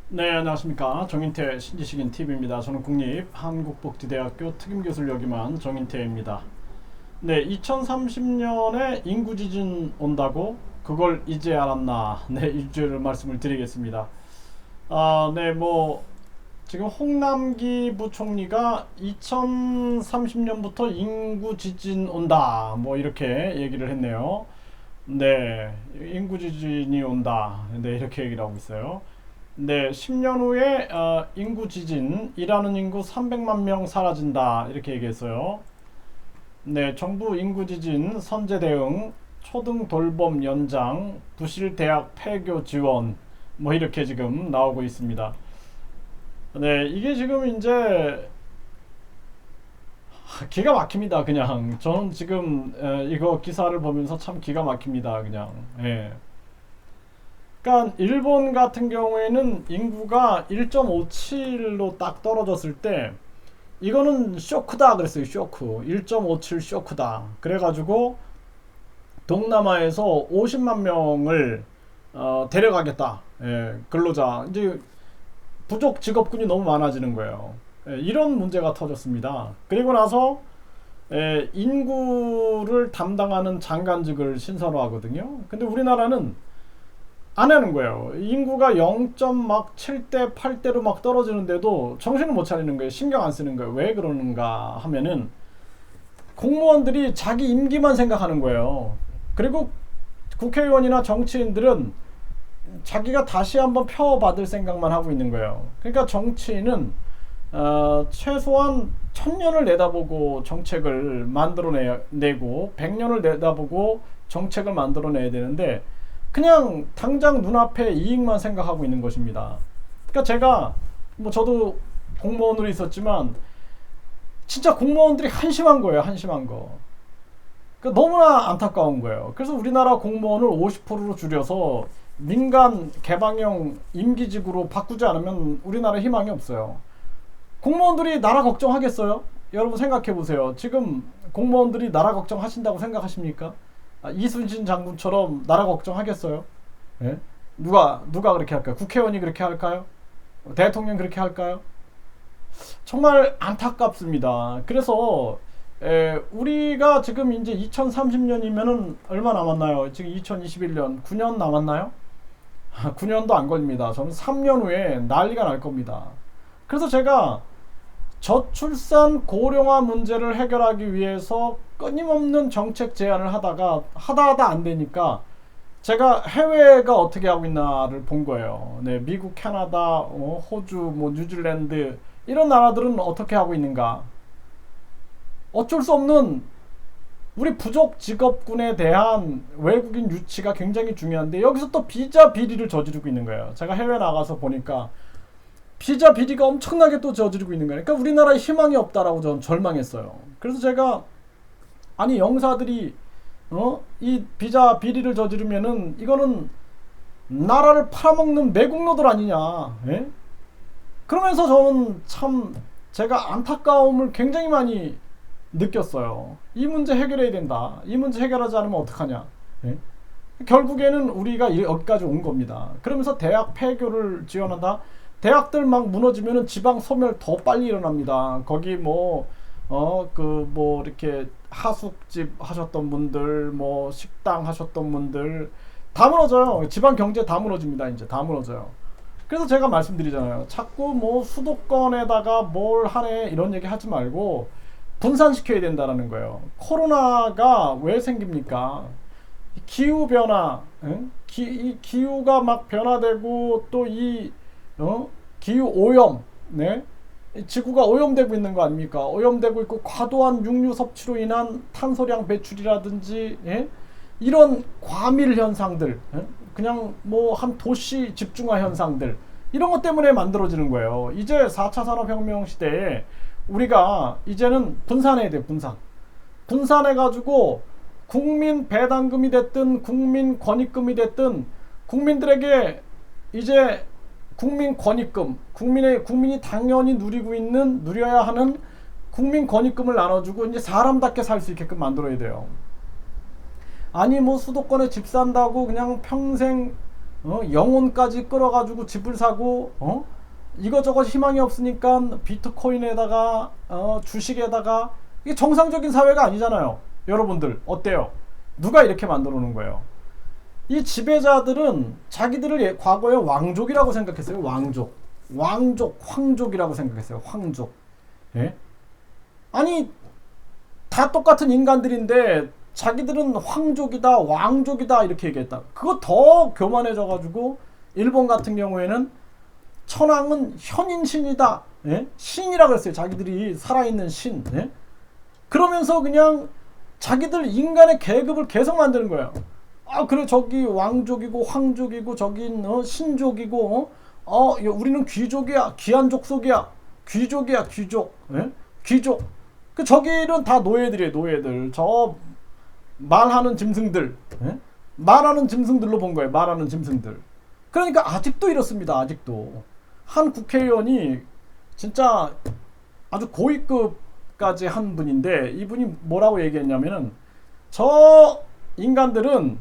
네, 안녕하십니까. 정인태 신지식인 TV입니다. 저는 국립한국복지대학교 특임교수를 역임한 정인태입니다. 네, 2030년에 인구지진 온다고 그걸 이제 알았나. 네, 일주일 말씀을 드리겠습니다. 네, 지금 홍남기 부총리가 2030년부터 인구지진 온다. 이렇게 얘기를 했네요. 네, 인구지진이 온다. 네, 이렇게 얘기를 하고 있어요. 네, 10년 후에 인구 지진, 일하는 인구 300만 명 사라진다 이렇게 얘기했어요. 네, 정부 인구 지진 선제 대응, 초등 돌봄 연장, 부실 대학 폐교 지원 이렇게 지금 나오고 있습니다. 네, 이게 지금 이제 기가 막힙니다. 그냥 저는 지금 이거 기사를 보면서 참 기가 막힙니다. 그냥. 예. 그러니까 일본 같은 경우에는 인구가 1.57로 딱 떨어졌을 때 이거는 쇼크다 그랬어요. 쇼크. 1.57 쇼크다. 그래가지고 동남아에서 50만 명을 데려가겠다. 예, 근로자. 이제 부족 직업군이 너무 많아지는 거예요. 예, 이런 문제가 터졌습니다. 그리고 나서 인구를 담당하는 장관직을 신설을 하거든요. 근데 우리나라는 안 하는 거예요. 인구가 0.7대 8대로 막 떨어지는데도 정신을 못 차리는 거예요. 신경 안 쓰는 거예요. 왜 그러는가 하면은 공무원들이 자기 임기만 생각하는 거예요. 그리고 국회의원이나 정치인들은 자기가 다시 한번 표받을 생각만 하고 있는 거예요. 그러니까 정치인은 최소한 1000년을 내다보고 정책을 만들어내고 100년을 내다보고 정책을 만들어내야 되는데 그냥 당장 눈앞에 이익만 생각하고 있는 것입니다. 그러니까 제가 저도 공무원으로 있었지만 진짜 공무원들이 한심한 거예요. 한심한 거. 그러니까 너무나 안타까운 거예요. 그래서 우리나라 공무원을 50%로 줄여서 민간 개방형 임기직으로 바꾸지 않으면 우리나라 희망이 없어요. 공무원들이 나라 걱정하겠어요? 여러분 생각해 보세요. 지금 공무원들이 나라 걱정하신다고 생각하십니까? 이순신 장군처럼 나라 걱정하겠어요? 예? 누가 그렇게 할까요? 국회의원이 그렇게 할까요? 대통령 그렇게 할까요? 정말 안타깝습니다. 그래서 우리가 지금 이제 2030년이면은 얼마 남았나요? 지금 2021년 9년 남았나요? 9년도 안 걸립니다. 저는 3년 후에 난리가 날 겁니다. 그래서 제가 저출산 고령화 문제를 해결하기 위해서 끊임없는 정책 제안을 하다 안 되니까 제가 해외가 어떻게 하고 있나를 본 거예요. 네, 미국, 캐나다, 호주, 뉴질랜드 이런 나라들은 어떻게 하고 있는가? 어쩔 수 없는 우리 부족 직업군에 대한 외국인 유치가 굉장히 중요한데 여기서 또 비자 비리를 저지르고 있는 거예요. 제가 해외 나가서 보니까 비자 비리가 엄청나게 또 저지르고 있는 거예요. 그러니까 우리나라에 희망이 없다라고 저는 절망했어요. 그래서 제가 아니 영사들이 이 비자 비리를 저지르면은 이거는 나라를 팔아먹는 매국노들 아니냐. 예? 그러면서 저는 참 제가 안타까움을 굉장히 많이 느꼈어요. 이 문제 해결해야 된다. 이 문제 해결하지 않으면 어떡하냐. 예? 결국에는 우리가 여기까지 온 겁니다. 그러면서 대학 폐교를 지원한다. 대학들 막 무너지면은 지방 소멸 더 빨리 일어납니다. 거기 이렇게 하숙집 하셨던 분들, 식당 하셨던 분들 다 무너져요. 지방 경제 다 무너집니다. 이제 다 무너져요. 그래서 제가 말씀드리잖아요. 자꾸 수도권에다가 뭘 하네 이런 얘기 하지 말고 분산시켜야 된다라는 거예요. 코로나가 왜 생깁니까? 기후 변화, 응? 이 기후가 막 변화되고 또 기후 오염, 네? 지구가 오염되고 있는 거 아닙니까? 오염되고 있고 과도한 육류 섭취로 인한 탄소량 배출이라든지 이런 과밀 현상들, 그냥 한 도시 집중화 현상들 이런 것 때문에 만들어지는 거예요. 이제 4차 산업혁명 시대에 우리가 이제는 분산해야 돼. 분산해가지고 국민 배당금이 됐든 국민 권익금이 됐든 국민들에게 이제 국민 권익금, 국민이 당연히 누려야 하는 국민 권익금을 나눠주고 이제 사람답게 살 수 있게끔 만들어야 돼요. 아니 수도권에 집 산다고 그냥 평생 영혼까지 끌어가지고 집을 사고 이것저것 희망이 없으니까 비트코인에다가 주식에다가 이게 정상적인 사회가 아니잖아요. 여러분들 어때요? 누가 이렇게 만들어 놓은 거예요? 이 지배자들은 자기들을 과거에 왕족이라고 생각했어요. 황족이라고 생각했어요. 황족. 예? 아니 다 똑같은 인간들인데 자기들은 황족이다, 왕족이다 이렇게 얘기했다. 그거 더 교만해져 가지고 일본 같은 경우에는 천황은 현인신이다. 예? 신이라 그랬어요. 자기들이 살아있는 신. 예? 그러면서 그냥 자기들 인간의 계급을 계속 만드는 거예요. 아 그래 저기 왕족이고 황족이고 저기 신족이고 우리는 귀족이야. 귀한 족속이야. 귀족이야. 귀족. 예? 귀족. 그 저기는 다 노예들이에요. 노예들. 저 말하는 짐승들. 예? 말하는 짐승들로 본 거예요. 말하는 짐승들. 그러니까 아직도 이렇습니다. 아직도. 한 국회의원이 진짜 아주 고위급까지 한 분인데 이분이 뭐라고 얘기했냐면은 저 인간들은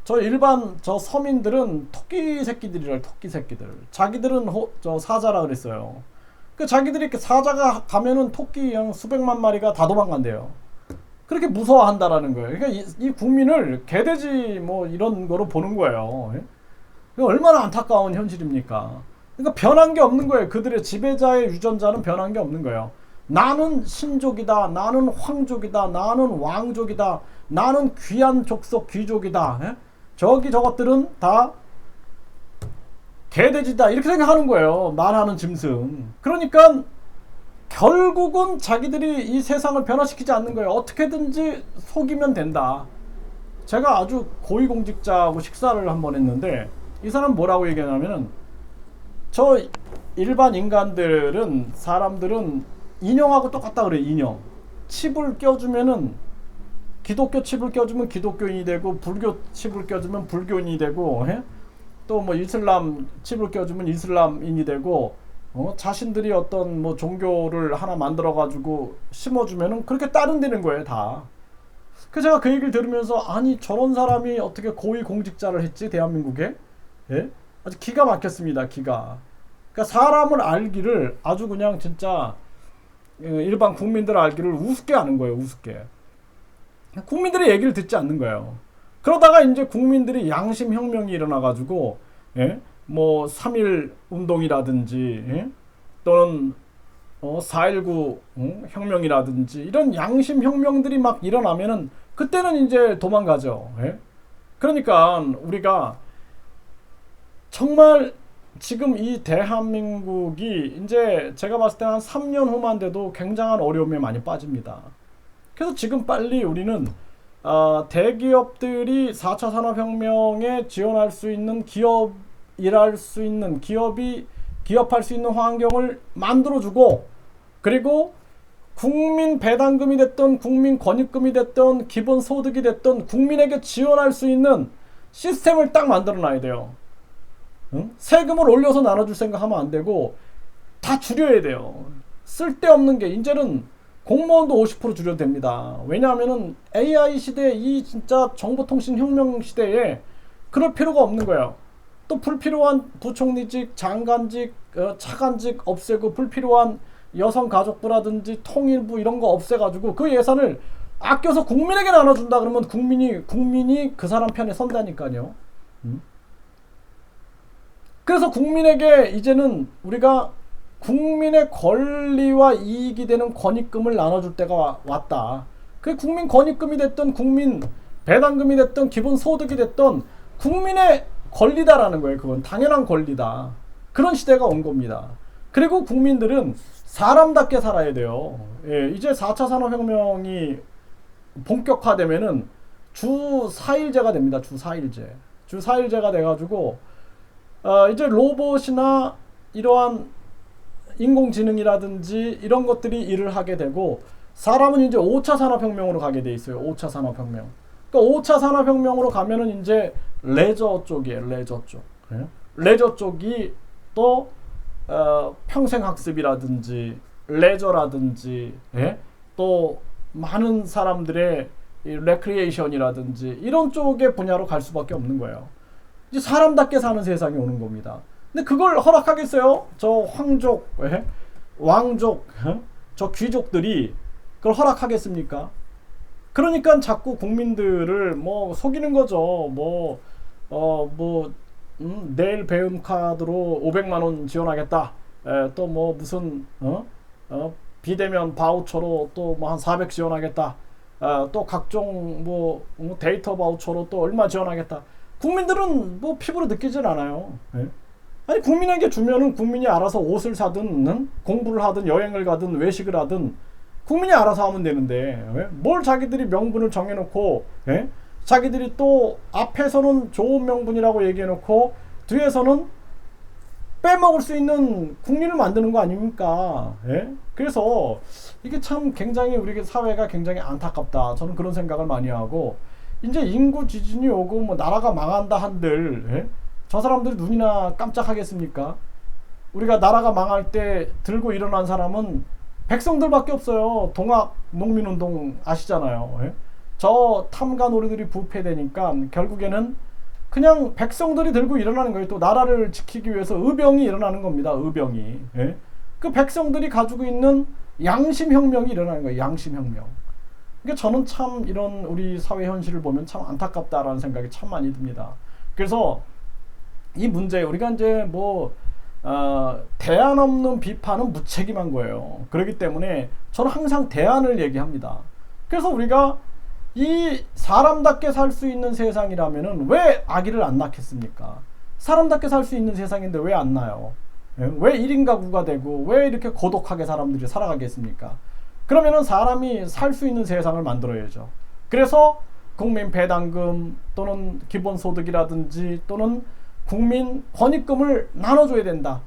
저 일반 저 서민들은 토끼 새끼들이라 토끼 새끼들. 자기들은 저 사자라 그랬어요. 그 자기들이 이렇게 사자가 가면은 토끼 한 수백만 마리가 다 도망간대요. 그렇게 무서워한다라는 거예요. 그러니까 이 국민을 개돼지 뭐 이런 거로 보는 거예요. 얼마나 안타까운 현실입니까? 그러니까 변한 게 없는 거예요. 그들의 지배자의 유전자는 변한 게 없는 거예요. 나는 신족이다. 나는 황족이다. 나는 왕족이다. 나는 귀한 족속 귀족이다. 예? 저것들은 다 개돼지다. 이렇게 생각하는 거예요. 말하는 짐승. 그러니까 결국은 자기들이 이 세상을 변화시키지 않는 거예요. 어떻게든지 속이면 된다. 제가 아주 고위공직자하고 식사를 한번 했는데 이 사람 뭐라고 얘기하냐면은 저 일반 인간들은 사람들은 인형하고 똑같다 그래요. 인형. 칩을 껴주면은 기독교 칩을 껴주면 기독교인이 되고 불교 칩을 껴주면 불교인이 되고 또 뭐 이슬람 칩을 껴주면 이슬람인이 되고 자신들이 어떤 뭐 종교를 하나 만들어 가지고 심어주면은 그렇게 따른다는 거예요. 다. 그래서 제가 그 얘기를 들으면서 아니 저런 사람이 어떻게 고위공직자를 했지 대한민국에? 예? 아주 기가 막혔습니다. 기가. 그러니까 사람을 알기를 아주 그냥 진짜 일반 국민들 알기를 우습게 하는 거예요. 우습게. 국민들의 얘기를 듣지 않는 거예요. 그러다가 이제 국민들이 양심혁명이 일어나가지고 예? 뭐 3.1 운동이라든지 예? 또는 4.19 혁명이라든지 이런 양심혁명들이 막 일어나면은 그때는 이제 도망가죠. 예? 그러니까 우리가 정말 지금 이 대한민국이 이제 제가 봤을 때 한 3년 후만 돼도 굉장한 어려움에 많이 빠집니다. 그래서 지금 빨리 우리는 대기업들이 4차 산업혁명에 지원할 수 있는 일할 수 있는 기업할 수 있는 환경을 만들어주고 그리고 국민 배당금이 됐던 국민 권익금이 됐던 기본소득이 됐던 국민에게 지원할 수 있는 시스템을 딱 만들어 놔야 돼요. 응? 세금을 올려서 나눠줄 생각하면 안 되고 다 줄여야 돼요. 쓸데없는 게 이제는 공무원도 50% 줄여도 됩니다. 왜냐하면은 AI 시대 이 진짜 정보통신혁명 시대에 그럴 필요가 없는 거예요. 또 불필요한 부총리직, 장관직, 차관직 없애고 불필요한 여성가족부라든지 통일부 이런 거 없애가지고 그 예산을 아껴서 국민에게 나눠준다 그러면 국민이 그 사람 편에 선다니까요. 그래서 국민에게 이제는 우리가 국민의 권리와 이익이 되는 권익금을 나눠줄 때가 왔다. 그 국민 권익금이 됐던 국민 배당금이 됐던 기본소득이 됐던 국민의 권리다라는 거예요. 그건 당연한 권리다. 그런 시대가 온 겁니다. 그리고 국민들은 사람답게 살아야 돼요. 예, 이제 4차 산업혁명이 본격화되면은 주 4일제가 됩니다. 주 4일제. 주 4일제가 돼가지고 이제 로봇이나 이러한 인공지능이라든지 이런 것들이 일을 하게 되고 사람은 이제 5차 산업혁명으로 가게 돼 있어요. 5차 산업혁명. 그러니까 5차 산업혁명으로 가면은 이제 레저 쪽이에요. 레저 쪽. 예? 레저 쪽이 또 평생학습이라든지 레저라든지 예? 또 많은 사람들의 이 레크리에이션이라든지 이런 쪽의 분야로 갈 수밖에 없는 거예요. 이제 사람답게 사는 세상이 오는 겁니다. 근데 그걸 허락하겠어요? 저 황족, 왕족, 저 귀족들이 그걸 허락하겠습니까? 그러니까 자꾸 국민들을 뭐 속이는 거죠. 내일 배움 카드로 500만 원 지원하겠다. 또 뭐 무슨 비대면 바우처로 또 뭐 한 400 지원하겠다. 또 각종 뭐 데이터 바우처로 또 얼마 지원하겠다. 국민들은 뭐 피부로 느끼질 않아요. 아니 국민에게 주면은 국민이 알아서 옷을 사든 공부를 하든 여행을 가든 외식을 하든 국민이 알아서 하면 되는데 뭘 자기들이 명분을 정해놓고 자기들이 또 앞에서는 좋은 명분이라고 얘기해놓고 뒤에서는 빼먹을 수 있는 국민을 만드는 거 아닙니까? 그래서 이게 참 굉장히 우리 사회가 굉장히 안타깝다. 저는 그런 생각을 많이 하고 이제 인구 지진이 오고 뭐 나라가 망한다 한들 저 사람들이 눈이나 깜짝하겠습니까? 우리가 나라가 망할 때 들고 일어난 사람은 백성들밖에 없어요. 동학 농민운동 아시잖아요. 저 탐가 놀이들이 부패되니까 결국에는 그냥 백성들이 들고 일어나는 거예요. 또 나라를 지키기 위해서 의병이 일어나는 겁니다. 의병이. 그 백성들이 가지고 있는 양심혁명이 일어나는 거예요. 양심혁명. 그러니까 저는 참 이런 우리 사회 현실을 보면 참 안타깝다라는 생각이 참 많이 듭니다. 그래서 이 문제 우리가 이제 대안 없는 비판은 무책임한 거예요. 그렇기 때문에 저는 항상 대안을 얘기합니다. 그래서 우리가 이 사람답게 살 수 있는 세상이라면은 왜 아기를 안 낳겠습니까? 사람답게 살 수 있는 세상인데 왜 안 낳아요? 왜 1인 가구가 되고 왜 이렇게 고독하게 사람들이 살아가겠습니까? 그러면은 사람이 살 수 있는 세상을 만들어야죠. 그래서 국민 배당금 또는 기본소득이라든지 또는 국민 권익금을 나눠줘야 된다.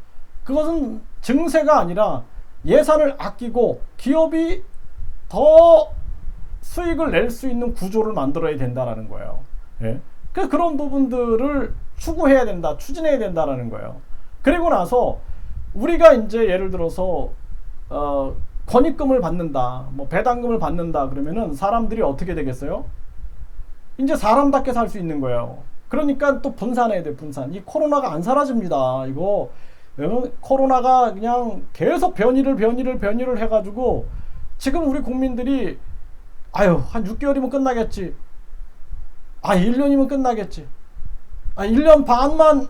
그것은 증세가 아니라 예산을 아끼고 기업이 더 수익을 낼 수 있는 구조를 만들어야 된다라는 거예요. 그래서 그런 부분들을 추구해야 된다, 추진해야 된다라는 거예요. 그리고 나서 우리가 이제 예를 들어서 권익금을 받는다, 뭐 배당금을 받는다 그러면은 사람들이 어떻게 되겠어요? 이제 사람답게 살 수 있는 거예요. 그러니까 또 분산해야 돼, 분산. 이 코로나가 안 사라집니다. 이거 코로나가 그냥 계속 변이를 해가지고 지금 우리 국민들이 한 6개월이면 끝나겠지. 1년이면 끝나겠지. 1년 반만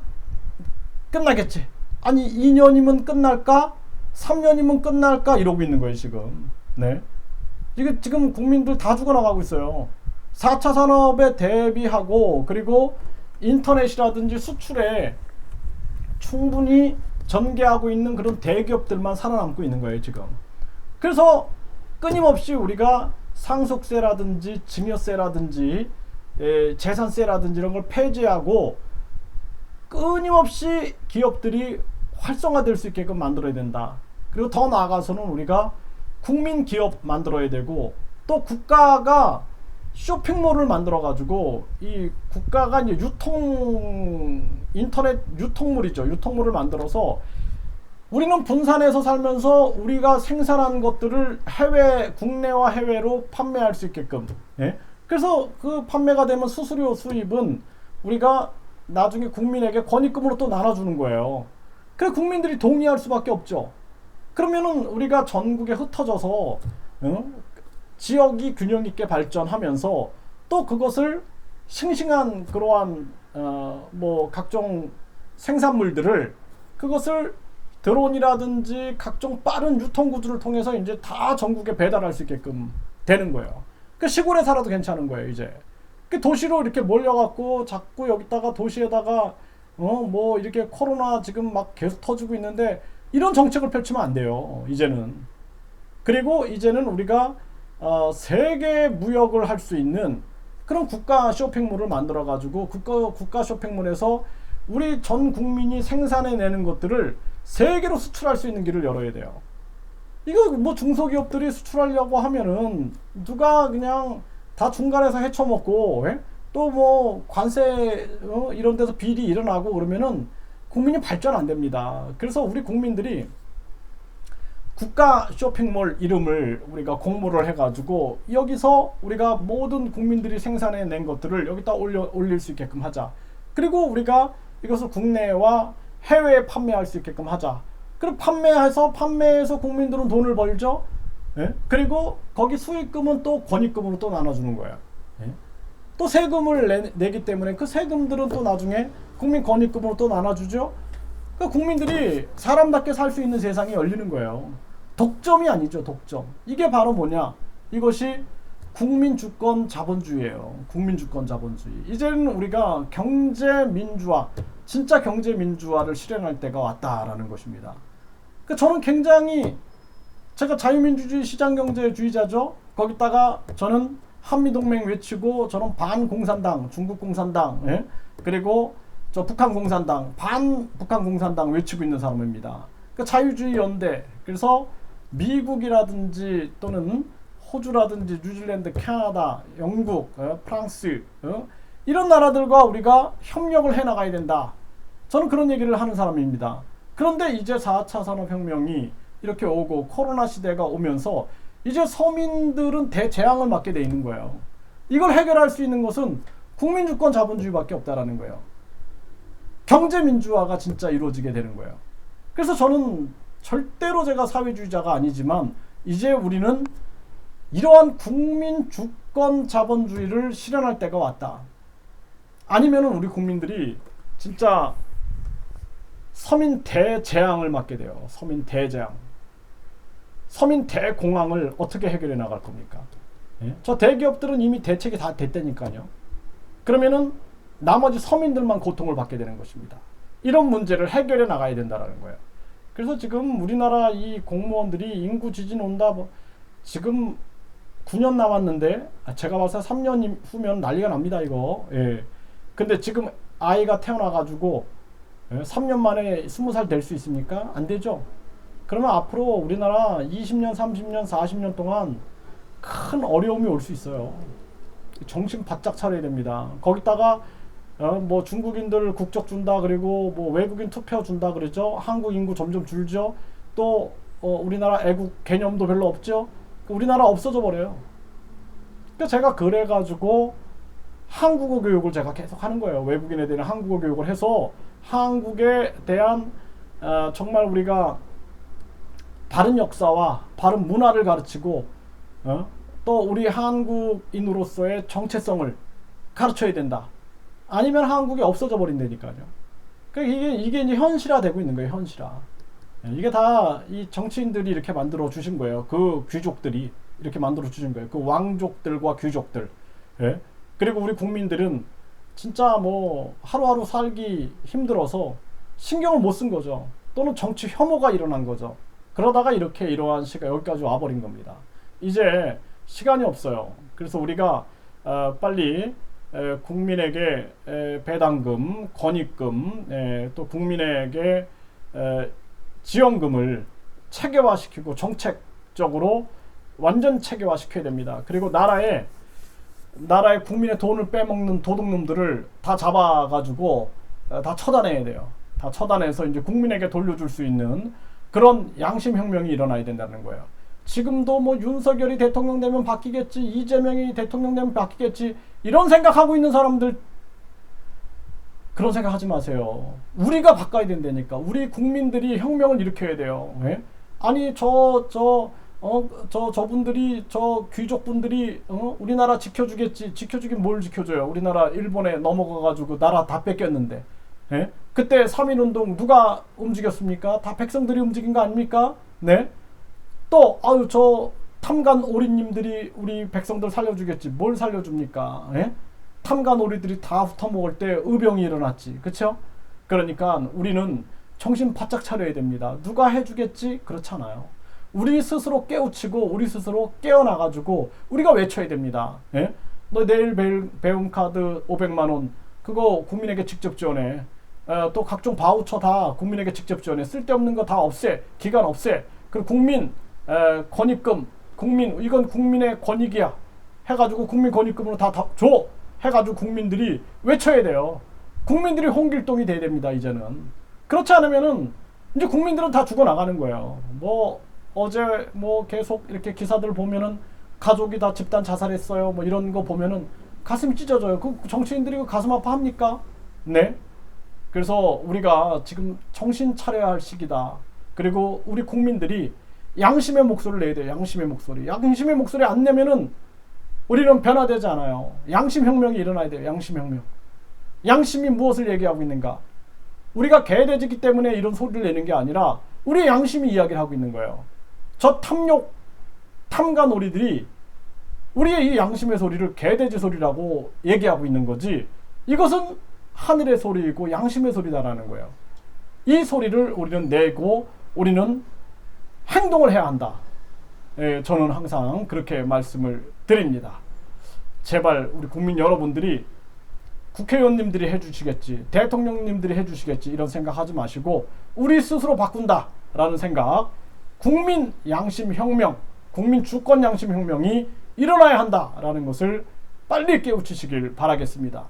끝나겠지. 아니 2년이면 끝날까? 3년이면 끝날까? 이러고 있는 거예요 지금. 이게 지금 국민들 다 죽어나가고 있어요. 4차 산업에 대비하고 그리고 인터넷이라든지 수출에 충분히 전개하고 있는 그런 대기업들만 살아남고 있는 거예요 지금. 그래서 끊임없이 우리가 상속세라든지 증여세라든지 재산세라든지 이런 걸 폐지하고 끊임없이 기업들이 활성화될 수 있게끔 만들어야 된다. 그리고 더 나아가서는 우리가 국민 기업 만들어야 되고 또 국가가 쇼핑몰을 만들어 가지고 이 국가가 이제 인터넷 유통물이죠. 유통물을 만들어서 우리는 분산해서 살면서 우리가 생산한 것들을 국내와 해외로 판매할 수 있게끔. 그래서 그 판매가 되면 수수료 수입은 우리가 나중에 국민에게 권익금으로 또 나눠주는 거예요. 그래서 국민들이 동의할 수밖에 없죠. 그러면은 우리가 전국에 흩어져서 지역이 균형 있게 발전하면서 또 그것을 싱싱한 그러한 각종 생산물들을 그것을 드론이라든지 각종 빠른 유통 구조를 통해서 이제 다 전국에 배달할 수 있게끔 되는 거예요. 그 시골에 살아도 괜찮은 거예요, 이제. 그 도시로 이렇게 몰려갖고 자꾸 여기다가 도시에다가 이렇게 코로나 지금 막 계속 터지고 있는데 이런 정책을 펼치면 안 돼요, 이제는. 그리고 이제는 우리가 세계 무역을 할 수 있는 그런 국가 쇼핑몰을 만들어 가지고 국가 쇼핑몰에서 우리 전 국민이 생산해내는 것들을 세계로 수출할 수 있는 길을 열어야 돼요. 이거 뭐 중소기업들이 수출하려고 하면은 누가 그냥 다 중간에서 헤쳐먹고 또 뭐 관세 이런 데서 비리 일어나고 그러면은 국민이 발전 안 됩니다. 그래서 우리 국민들이 국가 쇼핑몰 이름을 우리가 공모를 해가지고 여기서 우리가 모든 국민들이 생산해낸 것들을 여기다 올릴 수 있게끔 하자. 그리고 우리가 이것을 국내와 해외에 판매할 수 있게끔 하자. 그리고 판매해서 국민들은 돈을 벌죠. 예? 그리고 거기 수익금은 또 권익금으로 또 나눠주는 거예요. 예? 또 세금을 내기 때문에 그 세금들은 또 나중에 국민 권익금으로 또 나눠주죠. 그러니까 국민들이 사람답게 살 수 있는 세상이 열리는 거예요. 독점이 아니죠, 독점. 이게 바로 뭐냐? 이것이 국민주권 자본주의예요. 국민주권 자본주의. 이제는 우리가 경제민주화, 진짜 경제민주화를 실현할 때가 왔다라는 것입니다. 그러니까 저는 굉장히, 제가 자유민주주의 시장경제주의자죠. 거기다가 저는 한미동맹 외치고, 저는 반공산당, 중국공산당, 예? 그리고 저 북한공산당, 반북한공산당 외치고 있는 사람입니다. 그러니까 자유주의 연대. 그래서 미국이라든지 또는 호주라든지 뉴질랜드, 캐나다, 영국, 프랑스, 이런 나라들과 우리가 협력을 해나가야 된다. 저는 그런 얘기를 하는 사람입니다. 그런데 이제 4차 산업혁명이 이렇게 오고 코로나 시대가 오면서 이제 서민들은 대재앙을 맞게 돼 있는 거예요. 이걸 해결할 수 있는 것은 국민주권 자본주의밖에 없다라는 거예요. 경제민주화가 진짜 이루어지게 되는 거예요. 그래서 저는 절대로 제가 사회주의자가 아니지만 이제 우리는 이러한 국민주권 자본주의를 실현할 때가 왔다. 아니면은 우리 국민들이 진짜 서민 대재앙을 맞게 돼요. 서민 대재앙. 서민 대공황을 어떻게 해결해 나갈 겁니까? 예? 저 대기업들은 이미 대책이 다 됐다니까요. 그러면은 나머지 서민들만 고통을 받게 되는 것입니다. 이런 문제를 해결해 나가야 된다는 거예요. 그래서 지금 우리나라 이 공무원들이 인구 지진 온다, 지금 9년 남았는데 제가 봐서 3년 후면 난리가 납니다, 이거. 예. 근데 지금 아이가 태어나가지고 3년 만에 20살 될 수 있습니까? 안 되죠. 그러면 앞으로 우리나라 20년, 30년, 40년 동안 큰 어려움이 올 수 있어요. 정신 바짝 차려야 됩니다. 거기다가 뭐 중국인들 국적 준다, 그리고 뭐 외국인 투표 준다 그러죠. 한국 인구 점점 줄죠. 또 우리나라 애국 개념도 별로 없죠. 우리나라 없어져 버려요. 그러니까 제가 그래가지고 한국어 교육을 제가 계속 하는 거예요. 외국인에 대한 한국어 교육을 해서 한국에 대한 정말 우리가 바른 역사와 바른 문화를 가르치고 또 우리 한국인으로서의 정체성을 가르쳐야 된다. 아니면 한국이 없어져 버린다니까요. 그러니까 이게 이제 현실화되고 있는 거예요. 현실화. 이게 다 이 정치인들이 이렇게 만들어 주신 거예요. 그 귀족들이 이렇게 만들어 주신 거예요. 그 왕족들과 귀족들. 예? 그리고 우리 국민들은 진짜 뭐 하루하루 살기 힘들어서 신경을 못 쓴 거죠. 또는 정치 혐오가 일어난 거죠. 그러다가 이러한 시가 여기까지 와버린 겁니다. 이제 시간이 없어요. 그래서 우리가 빨리 국민에게 배당금, 권익금, 또 국민에게 지원금을 체계화시키고 정책적으로 완전 체계화시켜야 됩니다. 그리고 나라의 국민의 돈을 빼먹는 도둑놈들을 다 잡아가지고 다 처단해야 돼요. 다 처단해서 이제 국민에게 돌려줄 수 있는 그런 양심혁명이 일어나야 된다는 거예요. 지금도 뭐 윤석열이 대통령 되면 바뀌겠지, 이재명이 대통령 되면 바뀌겠지, 이런 생각하고 있는 사람들, 그런 생각하지 마세요. 우리가 바꿔야 된다니까. 우리 국민들이 혁명을 일으켜야 돼요. 예? 아니 저분들이, 저 귀족분들이 우리나라 지켜주겠지. 지켜주긴 뭘 지켜줘요. 우리나라 일본에 넘어가가지고 나라 다 뺏겼는데. 예? 그때 3.1운동 누가 움직였습니까? 다 백성들이 움직인 거 아닙니까? 네? 또 저 탐관 오리님들이 우리 백성들 살려주겠지. 뭘 살려줍니까? 예? 탐관 오리들이 다 훑어먹을 때 의병이 일어났지. 그쵸? 그러니까 우리는 정신 바짝 차려야 됩니다. 누가 해주겠지? 그렇잖아요. 우리 스스로 깨우치고 우리 스스로 깨어나가지고 우리가 외쳐야 됩니다. 예? 너 내일 배움 카드 500만원 그거 국민에게 직접 지원해. 또 각종 바우처 다 국민에게 직접 지원해. 쓸데없는 거 다 없애. 기간 없애. 그리고 국민 권익금, 이건 국민의 권익이야 해가지고 국민 권익금으로 다 줘 해가지고 국민들이 외쳐야 돼요. 국민들이 홍길동이 돼야 됩니다. 이제는. 그렇지 않으면은 이제 국민들은 다 죽어나가는 거예요. 뭐 어제 뭐 계속 이렇게 기사들 보면은 가족이 다 집단 자살했어요 뭐 이런 거 보면은 가슴이 찢어져요. 그 정치인들이 그 가슴 아파합니까? 네. 그래서 우리가 지금 정신 차려야 할 시기다. 그리고 우리 국민들이 양심의 목소리를 내야 돼요. 양심의 목소리. 양심의 목소리 안 내면은 우리는 변화되지 않아요. 양심혁명이 일어나야 돼요. 양심혁명. 양심이 무엇을 얘기하고 있는가? 우리가 개돼지기 때문에 이런 소리를 내는 게 아니라 우리의 양심이 이야기를 하고 있는 거예요. 저 탐욕, 탐가 놀이들이 우리의 이 양심의 소리를 개돼지 소리라고 얘기하고 있는 거지, 이것은 하늘의 소리이고 양심의 소리다라는 거예요. 이 소리를 우리는 내고 우리는 행동을 해야 한다. 예, 저는 항상 그렇게 말씀을 드립니다. 제발 우리 국민 여러분들이 국회의원님들이 해주시겠지, 대통령님들이 해주시겠지, 이런 생각하지 마시고 우리 스스로 바꾼다라는 생각, 국민 양심혁명, 국민 주권 양심혁명이 일어나야 한다라는 것을 빨리 깨우치시길 바라겠습니다.